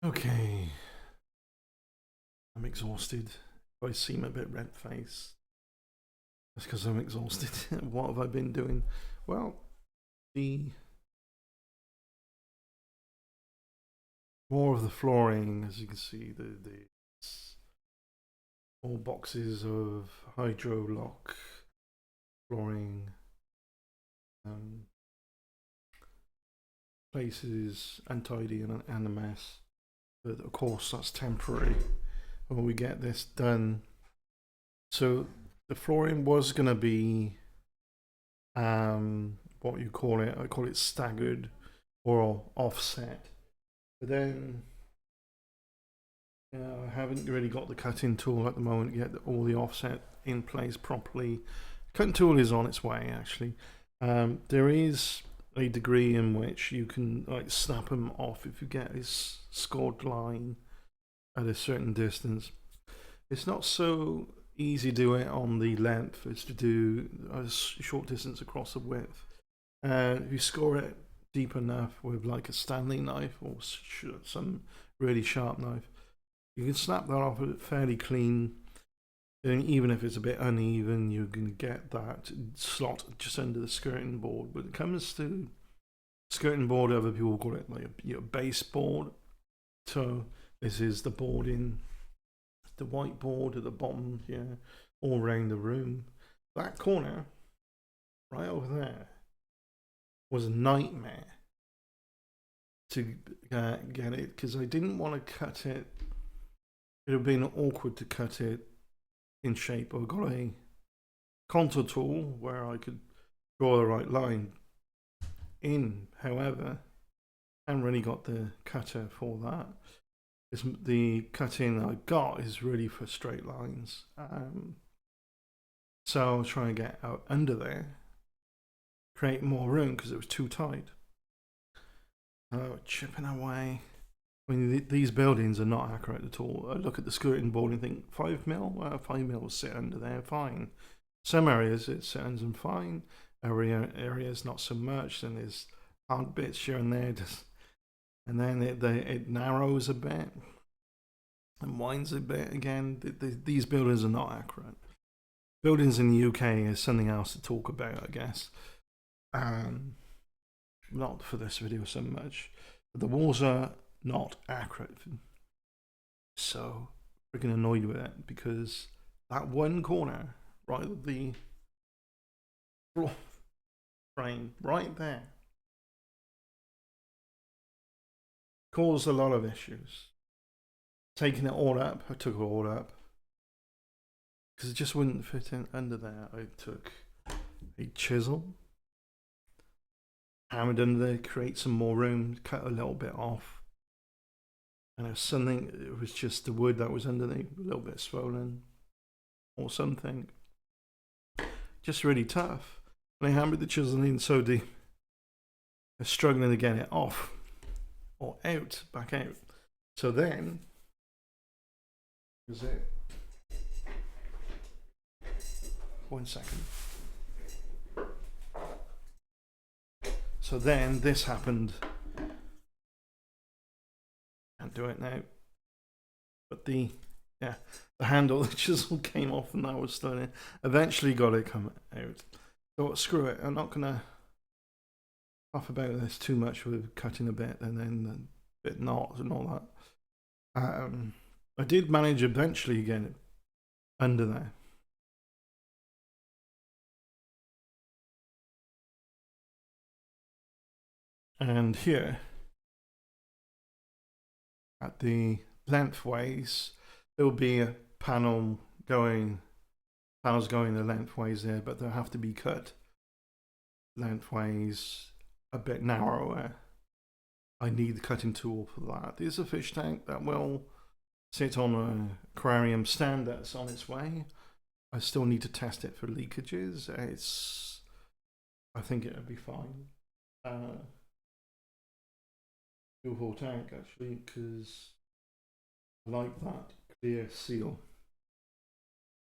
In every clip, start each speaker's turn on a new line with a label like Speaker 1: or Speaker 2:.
Speaker 1: Okay, I'm exhausted. If I seem a bit red-faced, that's because I'm exhausted. What have I been doing? Well, the more of the flooring, as you can see, the all boxes of hydro lock flooring, um, places untidy and a mess. But of course, that's temporary. When we get this done, so the flooring was going to be what you call it, I call it staggered or offset, but then I haven't really got the cutting tool at the moment to get all the offset in place properly. Cutting tool is on its way actually. There is a degree in which you can like snap them off if you get this scored line at a certain distance. It's not so easy to do it on the length as to do a short distance across the width. If you score it deep enough with like a Stanley knife or some really sharp knife, you can snap that off fairly clean. And even if it's a bit uneven, you can get that slot just under the skirting board. When it comes to skirting board, other people call it like a baseboard. So this is the board in the white board at the bottom here, all around the room. That corner, right over there, was a nightmare to get it because I didn't want to cut it. It would have been awkward to cut it in shape. I've got a contour tool where I could draw the right line in. However, I haven't really got the cutter for that. The cutting I got is really for straight lines. So I was trying to get out under there, create more room because it was too tight. Chipping away. I mean, these buildings are not accurate at all. I look at the skirting board and think 5 mil. Well, 5 mil will sit under there fine. Some areas it sits under them fine. Areas not so much. Then there's hard bits here and there. And then it narrows a bit and winds a bit again. These buildings are not accurate. Buildings in the UK is something else to talk about, I guess. Not for this video so much. But the walls are not accurate. So freaking annoyed with it because that one corner, right at the floor frame, right there, caused a lot of issues. Taking it all up, I took it all up because it just wouldn't fit in under there. I took a chisel, hammered under there, create some more room, cut a little bit off. And it was just the wood that was underneath, a little bit swollen or something. Just really tough. And I hammered the chisel in so deep, I was struggling to get it off or out, back out. So then, was it? 1 second. So then this happened. Can't do it now. But the handle, the chisel came off and that was starting. Eventually got it come out. So screw it. I'm not gonna puff about this too much with cutting a bit and then a bit knots and all that. I did manage eventually to get it under there. And here, at the lengthways, there will be a panels going the lengthways there, but they'll have to be cut lengthways a bit narrower. I need the cutting tool for that. There's a fish tank that will sit on an aquarium stand that's on its way. I still need to test it for leakages. I think it'll be fine. Beautiful tank actually, because I like that clear seal.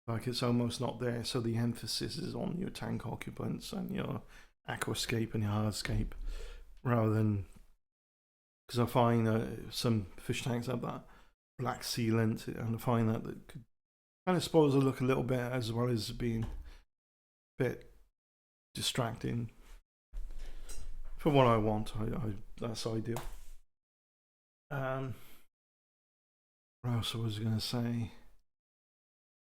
Speaker 1: Like it's almost not there, so the emphasis is on your tank occupants and your aquascape and your hardscape rather than because I find some fish tanks have that black sealant, and I find that could kind of spoils the look a little bit, as well as being a bit distracting. For what I want, that's ideal. What else was I going to say?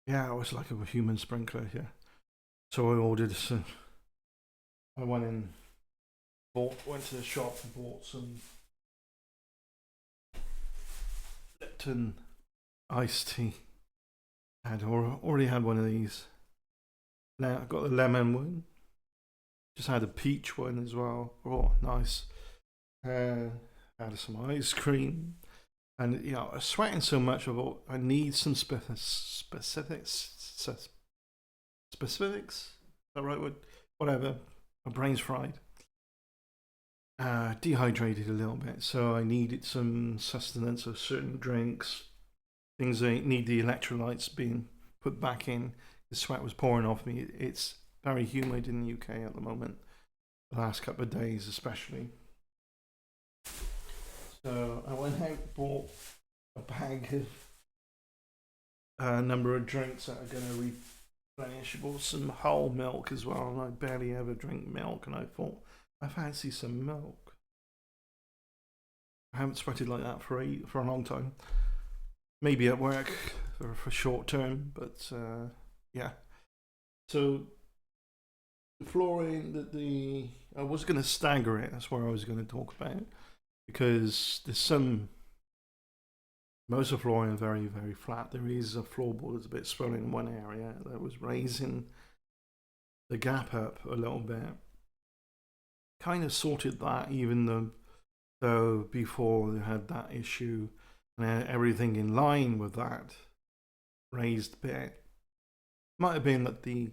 Speaker 1: Yeah, it was like a human sprinkler here. So I ordered some. I went to the shop and bought some Lipton iced tea. I'd already had one of these. Now I've got the lemon one. Just had a peach one as well. Oh, nice. Had some ice cream. And you know, I was sweating so much. I thought I need some specifics. Specifics? Is that right word? Whatever. My brain's fried. Dehydrated a little bit, so I needed some sustenance of certain drinks. Things that need the electrolytes being put back in. The sweat was pouring off me. It's very humid in the UK at the moment. The last couple of days, especially. So I went out, bought a bag of a number of drinks that are going to replenish. I bought some whole milk as well, and I barely ever drink milk, and I thought, I fancy some milk. I haven't sweated like that for a long time. Maybe at work for short term, but yeah. So the flooring, I was going to stagger it. That's what I was going to talk about, because there's most of the flooring are very, very flat. There is a floorboard that's a bit swollen in one area that was raising the gap up a little bit. Kind of sorted that, even though before they had that issue, and everything in line with that raised bit. Might have been that the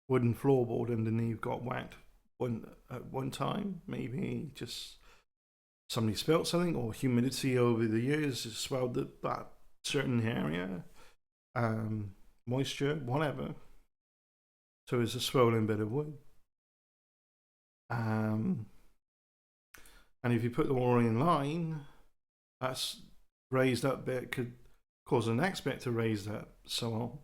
Speaker 1: wooden floorboard underneath got wet at one time. Maybe just somebody spilt something, or humidity over the years has swelled that certain area. Moisture, whatever. So it's a swollen bit of wood. And if you put the wall in line, that's raised up bit could cause the next bit to raise up, so on.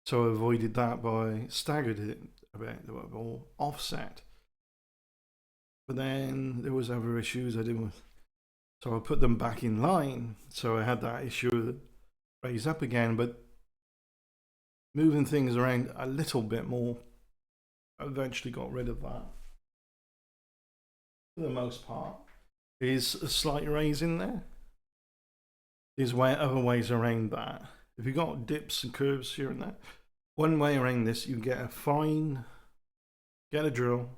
Speaker 1: So I avoided that by staggered it a bit, or offset. But then there was other issues I did with, so I put them back in line. So I had that issue that raised up again, but moving things around a little bit more, I eventually got rid of that. For the most part, is a slight raise in there. There's other ways around that. If you've got dips and curves here and there, one way around this, you get a drill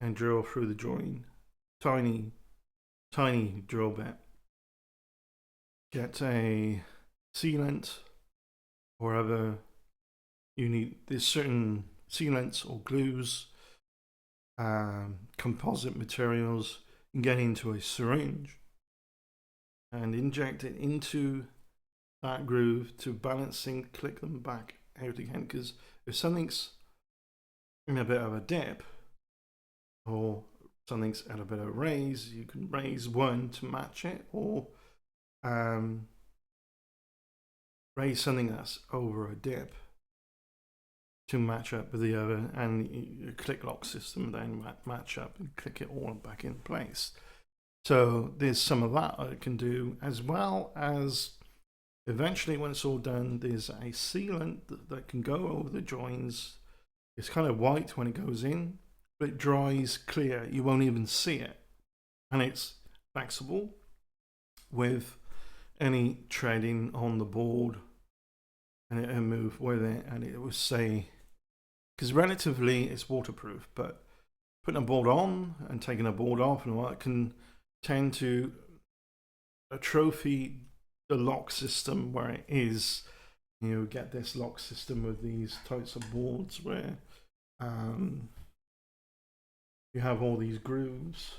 Speaker 1: and drill through the joint. Tiny drill bit. Get a sealant or other. There's certain sealants or glues, composite materials, and get into a syringe and inject it into that groove to balancing, click them back out again. Because if something's in a bit of a dip or something's at a bit of a raise, you can raise one to match it, or raise something that's over a dip to match up with the other, and your click lock system then match up and click it all back in place. So there's some of that I can do, as well as eventually when it's all done, there's a sealant that can go over the joins. It's kind of white when it goes in, but it dries clear. You won't even see it. And it's flexible with any treading on the board, and it'll move with it, and it will say, because relatively it's waterproof, but putting a board on and taking a board off and all that can tend to atrophy the lock system where it is. You get this lock system with these types of boards where you have all these grooves.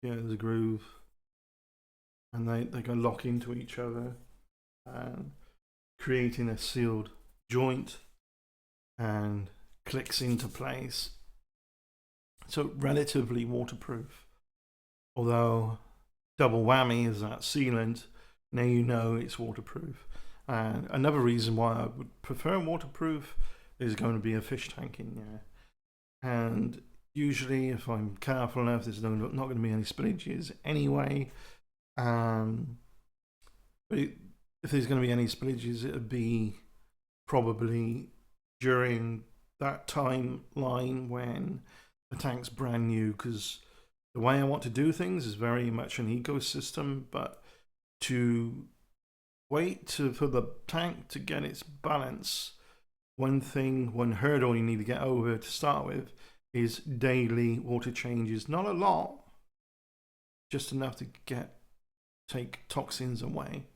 Speaker 1: Yeah, there's a groove, and they can lock into each other, creating a sealed joint, and clicks into place. so relatively waterproof. Although double whammy is that sealant, now you know it's waterproof. And another reason why I would prefer waterproof is going to be a fish tank in there. And usually, if I'm careful enough, there's not going to be any spillages anyway. But if there's going to be any spillages, it would be probably during that timeline when the tank's brand new, because the way I want to do things is very much an ecosystem, but to wait for the tank to get its balance, one hurdle you need to get over to start with is daily water changes. Not a lot, just enough to take toxins away.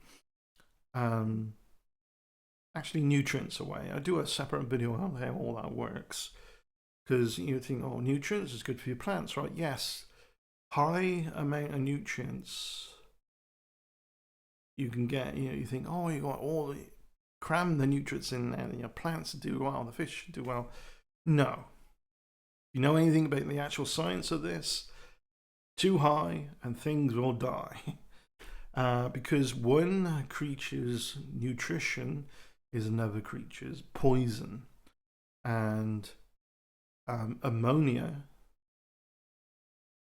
Speaker 1: Actually, nutrients away. I do a separate video on how all that works, because you think, oh, nutrients is good for your plants, right? Yes, high amount of nutrients you can get. You think, oh, you got all the cram the nutrients in there, and your plants do well, the fish do well. No. You know anything about the actual science of this? Too high and things will die. Because one creature's nutrition is another creature's poison. And ammonia,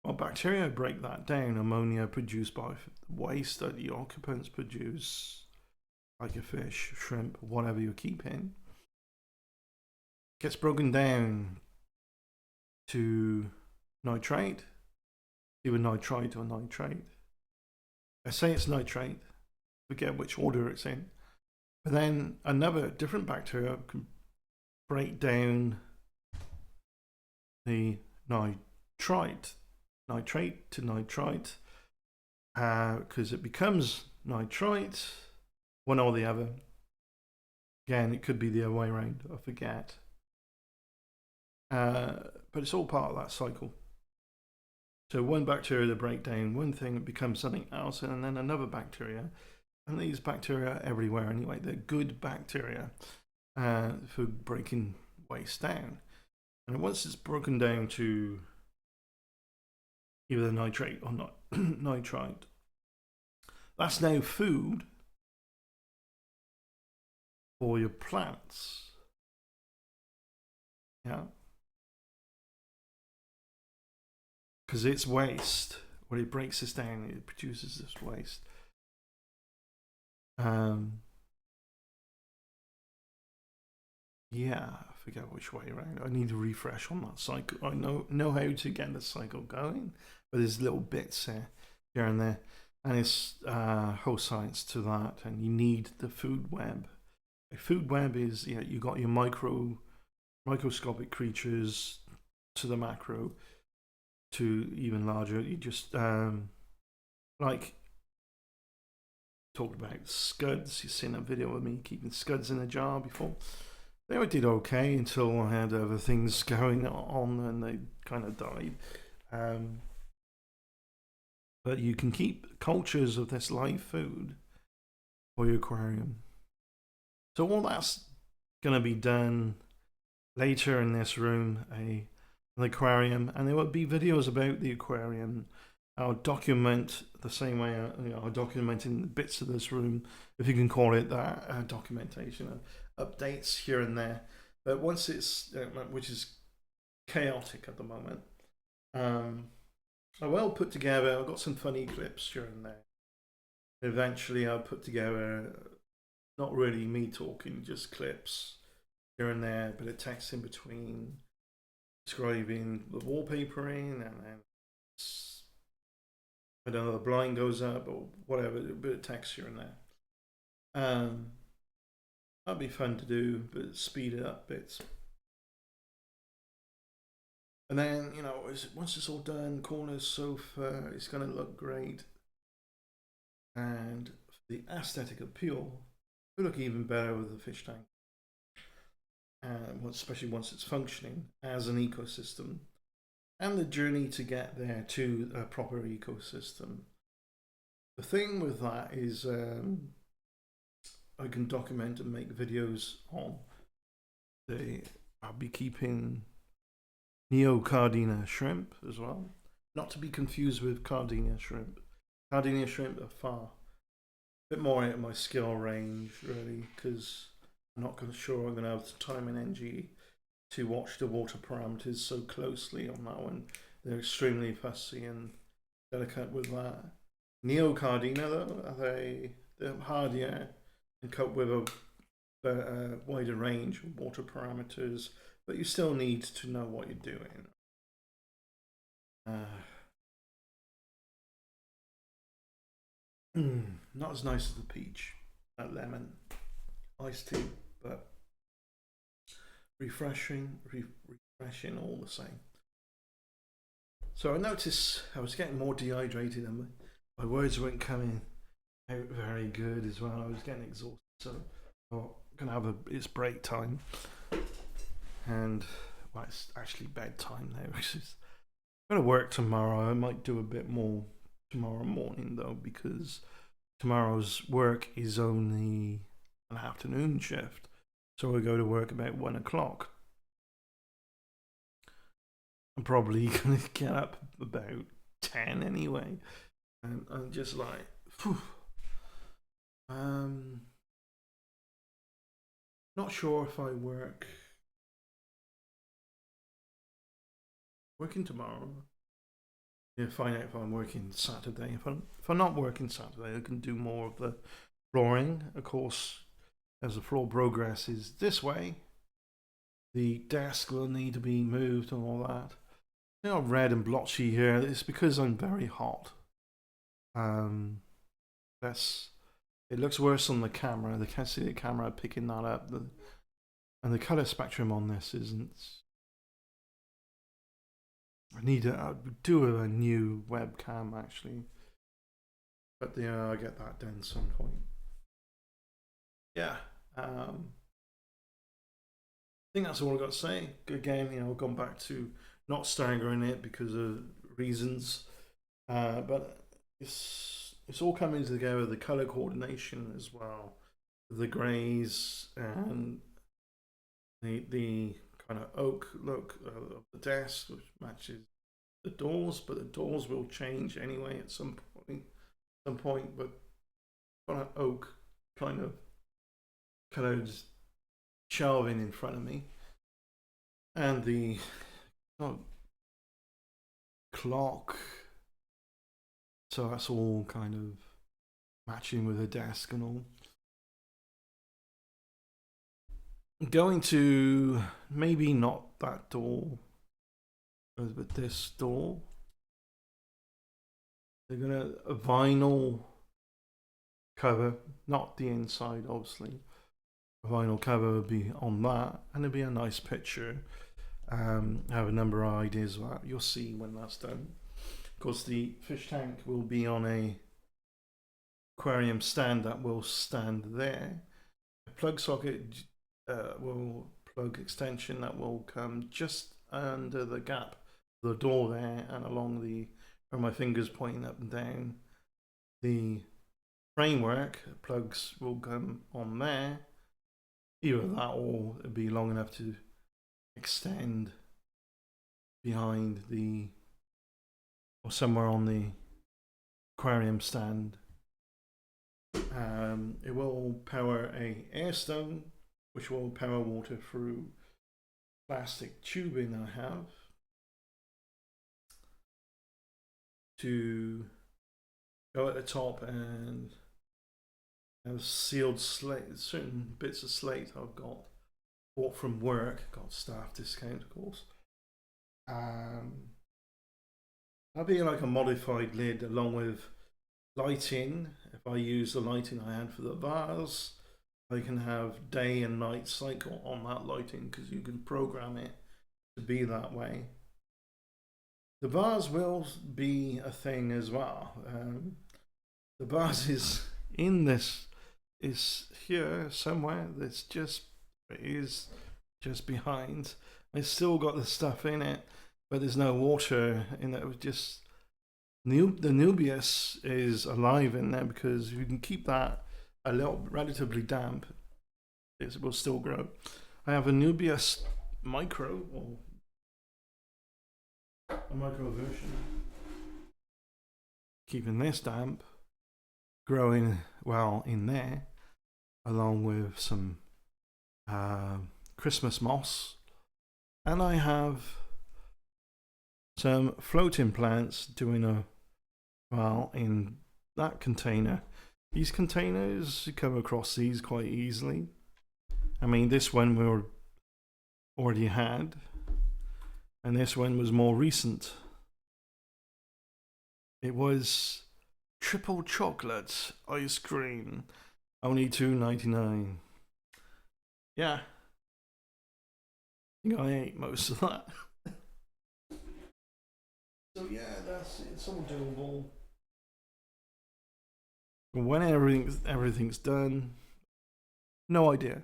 Speaker 1: well, bacteria break that down. Ammonia produced by waste that the occupants produce, like a fish, shrimp, whatever you're keeping, gets broken down to nitrate, either nitrite or nitrate. I say it's nitrate, forget which order it's in. But then another different bacteria can break down the nitrate to nitrite, because it becomes nitrite, one or the other. Again, it could be the other way around, I forget. But it's all part of that cycle. So one bacteria to break down one thing, it becomes something else, and then another bacteria. And these bacteria are everywhere anyway. They're good bacteria for breaking waste down. And once it's broken down to either nitrate or not nitrite, that's now food for your plants. Yeah. Because it's waste. When it breaks this down, it produces this waste. Yeah, I forget which way around. I need to refresh on that cycle. I know how to get the cycle going, but there's little bits here and there, and it's whole science to that. And you need the food web. A food web is, you got your microscopic creatures to the macro to even larger. You just like talked about scuds. You've seen a video of me keeping scuds in a jar before. They did okay until I had other things going on and they kind of died. But you can keep cultures of this live food for your aquarium. So all that's going to be done later in this room, an aquarium, and there will be videos about the aquarium. I'll document the same way I'm documenting bits of this room, if you can call it that, documentation, updates here and there. But once it's, which is chaotic at the moment, I will put together, I've got some funny clips here and there. Eventually I'll put together, not really me talking, just clips here and there, but a text in between, describing the wallpapering, and then I don't know, the blind goes up or whatever, a bit of text here and there. That'd be fun to do, but speed it up bits. And then, once it's all done, corner sofa, it's going to look great. And for the aesthetic appeal, it'll look even better with the fish tank. Especially once it's functioning as an ecosystem. And the journey to get there to a proper ecosystem. The thing with that is I can document and make videos on. I'll be keeping Neocardina shrimp as well. Not to be confused with Cardenia shrimp. Cardenia shrimp are far a bit more out of my skill range, really, because I'm not sure I'm going to have the time and energy to watch the water parameters so closely on that one. They're extremely fussy and delicate with that. Neocardina, though, they're hardier and cope with a wider range of water parameters, but you still need to know what you're doing. Not as nice as the peach, that lemon iced tea, but refreshing all the same. So I noticed I was getting more dehydrated and my words weren't coming out very good as well. I was getting exhausted, so I'm gonna have it's break time, and well, it's actually bedtime now. I'm gonna work tomorrow. I might do a bit more tomorrow morning though, because tomorrow's work is only an afternoon shift, so I go to work about 1 o'clock. I'm probably gonna get up about 10 anyway, and I'm just like, phew. Not sure if I working tomorrow. Yeah, find out if I'm working Saturday. If I'm not working Saturday, I can do more of the flooring. Of course, as the floor progresses this way, the desk will need to be moved and all that. You know, red and blotchy here. It's because I'm very hot. It looks worse on the camera. I can't see the camera picking that up. And the color spectrum on this isn't. I do a new webcam actually, but yeah, I'll get that done some point. Yeah, I think that's all I got to say. Again, I've gone back to not staggering it because of reasons, but it's all coming together. The color coordination as well, the greys and the kind of oak look of the desk, which matches the doors, but the doors will change anyway at some point. But kind of oak kind of colored shelving in front of me, and the clock. So that's all kind of matching with the desk and all. Going to maybe not that door, but this door. They're gonna a vinyl cover, not the inside, obviously. A vinyl cover would be on that, and it'd be a nice picture. I have a number of ideas that you'll see when that's done. Of course, the fish tank will be on a aquarium stand that will stand there. A plug socket plug extension that will come just under the gap, the door there, and along where my fingers pointing up and down. The framework plugs will come on there. Either that or it'll be long enough to extend behind or somewhere on the aquarium stand. It will power a air stone, which will power water through plastic tubing I have to go at the top and have sealed slate, certain bits of slate I've got bought from work, got staff discount of course. That'll be like a modified lid along with lighting. If I use the lighting I had for the vase, I can have day and night cycle on that lighting because you can program it to be that way. The vase will be a thing as well. The vase is in this, is here somewhere. It is just behind. It's still got the stuff in it, but there's no water in it. It was just the Nubius is alive in there because you can keep that a little relatively damp, it will still grow. I have a Nubius micro, or a micro version, keeping this damp, growing well in there, along with some Christmas moss, and I have some floating plants doing well in that container. These containers, you come across these quite easily. I mean, this one we already had, and this one was more recent. It was triple chocolate ice cream, only $2.99. Yeah, I think I ate most of that. So yeah, it's all doable. When everything's done, no idea.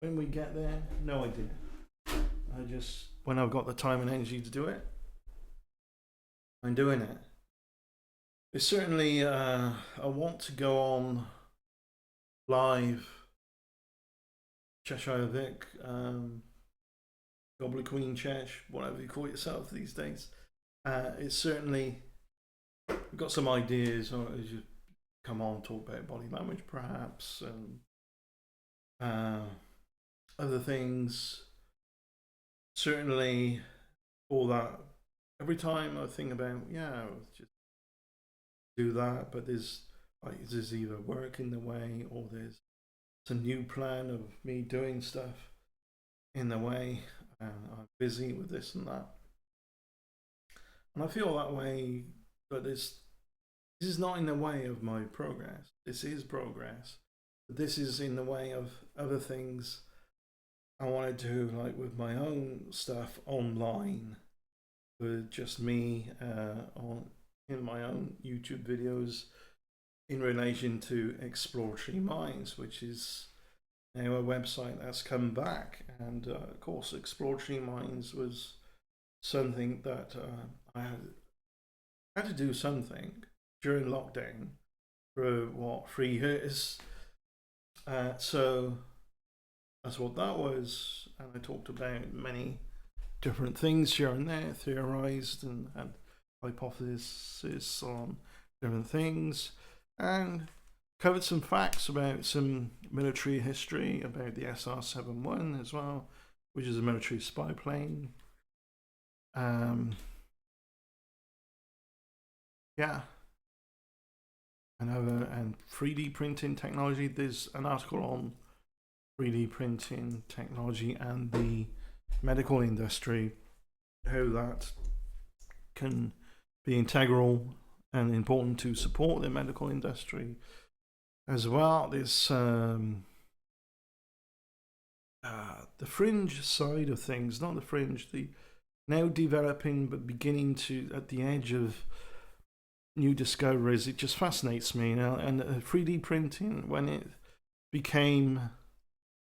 Speaker 1: When we get there, no idea. When I've got the time and energy to do it, I'm doing it. It's certainly, I want to go on live, Cheshire Vic, Gobbler Queen Chesh, whatever you call yourself these days. It's certainly, we've got some ideas, or as you come on, talk about body language perhaps, and other things. Certainly, all that. Every time I think about, yeah, just do that, but there's either work in the way, or there's a new plan of me doing stuff in the way, and I'm busy with this and that. And I feel that way, but this is not in the way of my progress. This is progress. But this is in the way of other things I want to do, like with my own stuff online, with just me in my own YouTube videos in relation to Exploratory Minds, which is now a website that's come back. And of course, Exploratory Minds was something that I had to do something during lockdown for 3 years. So that's what that was, and I talked about many different things here and there, theorized and had hypotheses on different things, and covered some facts about some military history about the SR-71 as well, which is a military spy plane. Yeah, and 3D printing technology. There's an article on 3D printing technology and the medical industry, how that can be integral and important to support the medical industry as well. There's the fringe side of things, not the fringe, the now developing but beginning to at the edge of new discoveries. It just fascinates me now. And 3D printing, when it became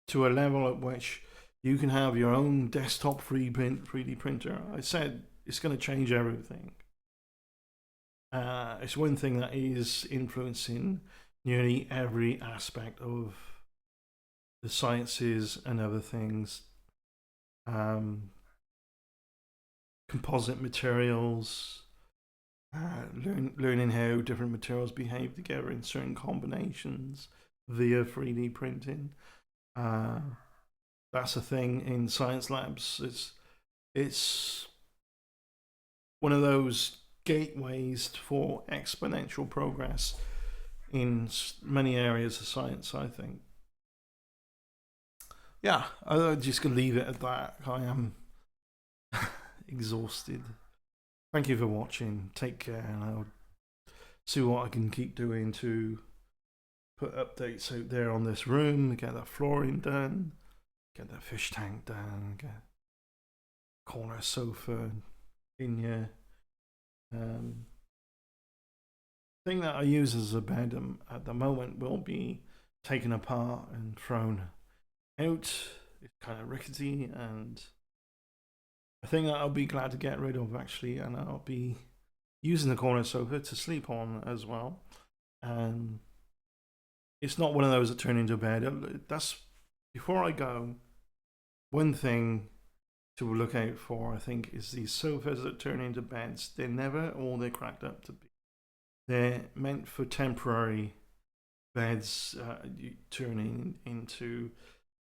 Speaker 1: to a level at which you can have your own desktop 3D printer, I said it's going to change everything. It's one thing that is influencing nearly every aspect of the sciences and other things. Composite materials, learning how different materials behave together in certain combinations via 3D printing. That's a thing in science labs. It's one of those gateways for exponential progress in many areas of science, I think. Yeah, I'm just going to leave it at that. I am exhausted. Thank you for watching. Take care, and I'll see what I can keep doing to put updates out there on this room, get that flooring done, get that fish tank done, get a corner sofa in here. Thing that I use as a bed at the moment will be taken apart and thrown out. It's kind of rickety, and a thing that I'll be glad to get rid of actually, and I'll be using the corner sofa to sleep on as well. And it's not one of those that turn into a bed. That's before I go. One thing to look out for, I think, is these sofas that turn into beds. They're never all they're cracked up to be. They're meant for temporary beds, turning into.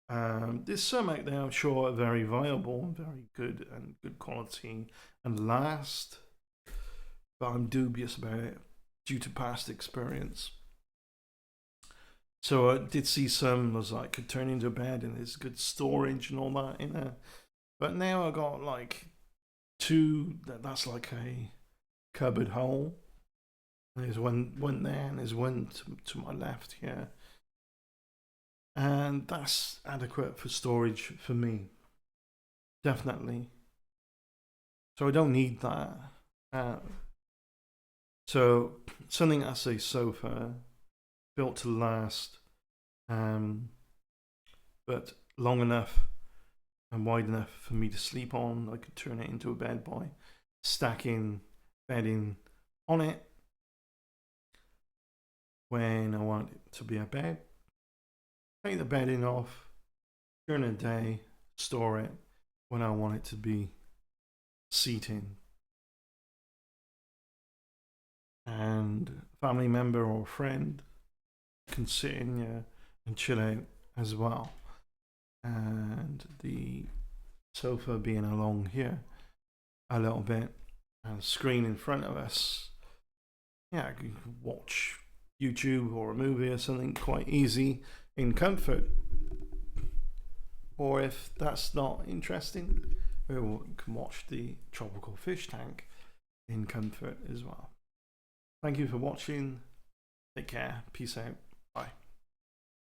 Speaker 1: There's some out there, I'm sure, are very viable and very good and good quality and last, but I'm dubious about it due to past experience. So I did see some was like could turn into a bed and there's good storage and all that in there. But now I got like two. That's like a cupboard hole. There's one there and there's one to my left here, and that's adequate for storage for me. Definitely. So I don't need that. Uh, so something that's a sofa built to last, um, but long enough and wide enough for me to sleep on. I could turn it into a bed by stacking bedding on it when I want it to be a bed. Take the bedding off during the day, store it when I want it to be seating. And a family member or a friend can sit in here and chill out as well. And the sofa being along here a little bit and a screen in front of us. Yeah, you can watch YouTube or a movie or something quite easy in comfort. Or if that's not interesting, you can watch the tropical fish tank in comfort as well. Thank you for watching. Take care. Peace out. Bye.